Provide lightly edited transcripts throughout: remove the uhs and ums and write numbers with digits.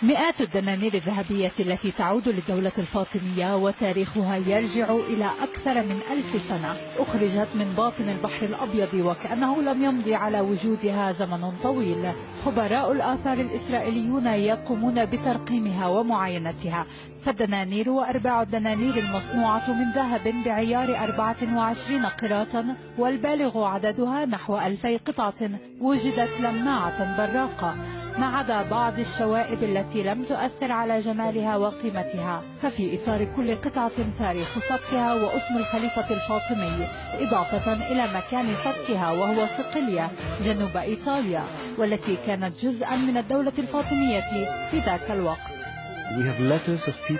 مئات الدنانير الذهبية التي تعود للدولة الفاطمية وتاريخها يرجع إلى أكثر من 1000 سنة أخرجت من باطن البحر الأبيض وكأنه لم يمضي على وجودها زمن طويل. خبراء الآثار الإسرائيليون يقومون بترقيمها ومعاينتها، فالدنانير وأرباع الدنانير المصنوعة من ذهب بعيار 24 قيراطا والبالغ عددها نحو 2000 قطعة وجدت لماعة براقة، ما عدا بعض الشوائب التي لم تؤثر على جمالها وقيمتها. ففي إطار كل قطعة تاريخ صكها واسم الخليفة الفاطمي، إضافة إلى مكان صكها وهو صقلية جنوب إيطاليا، والتي كانت جزءا من الدولة الفاطمية في ذاك الوقت.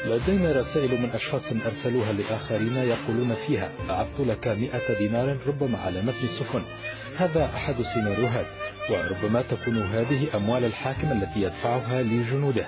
لدينا رسائل من أشخاص أرسلوها لآخرين يقولون فيها: أعطت لك 100 دينار ربما على متن السفن. هذا أحد السيناريوهات، وربما تكون هذه أموال الحاكم التي يدفعها لجنوده.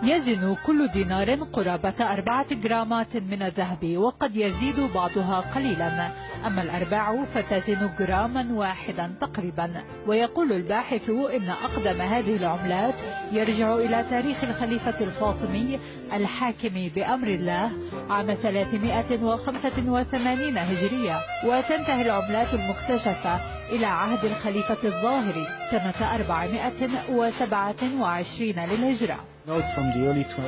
يزن كل دينار قرابة 4 جرامات من الذهب، وقد يزيد بعضها قليلا، أما الأرباع فتزن جراما واحدا تقريبا. ويقول الباحث إن أقدم هذه العملات يرجع إلى تاريخ الخليفة الفاطمي الحاكم بأمر الله عام 385 هجرية، وتنتهي العملات المكتشفة إلى عهد الخليفة الظاهري سنة 427 للهجرة.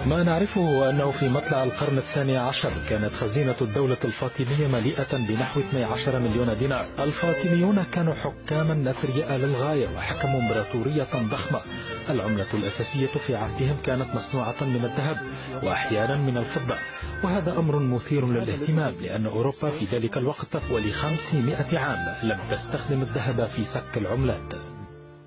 ما نعرفه أنه في مطلع القرن ال12 كانت خزينة الدولة الفاطمية مليئة بنحو 12 مليون دينار. الفاطميون كانوا حكاما أثرياء للغاية وحكموا إمبراطورية ضخمة. العملة الأساسية في عهدهم كانت مصنوعة من الذهب وأحيانا من الفضة، وهذا أمر مثير للاهتمام لأن أوروبا في ذلك الوقت ول500 عام لم تستخدم الذهب في سك العملات.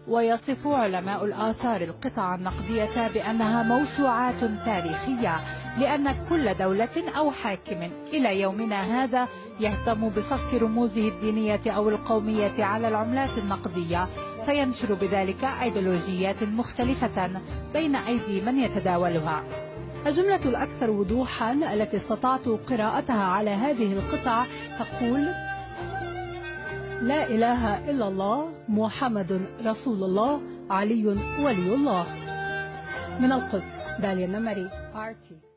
ويصف علماء الآثار القطع النقدية بأنها موسوعات تاريخية، لأن كل دولة أو حاكم إلى يومنا هذا يهتم بصك رموزه الدينية أو القومية على العملات النقدية، فينشر بذلك أيديولوجيات مختلفة بين أيدي من يتداولها. الجملة الأكثر وضوحا التي استطعت قراءتها على هذه القطع تقول: لا إله إلا الله، محمد رسول الله، علي ولي الله. من القدس، داليا النمري، RT.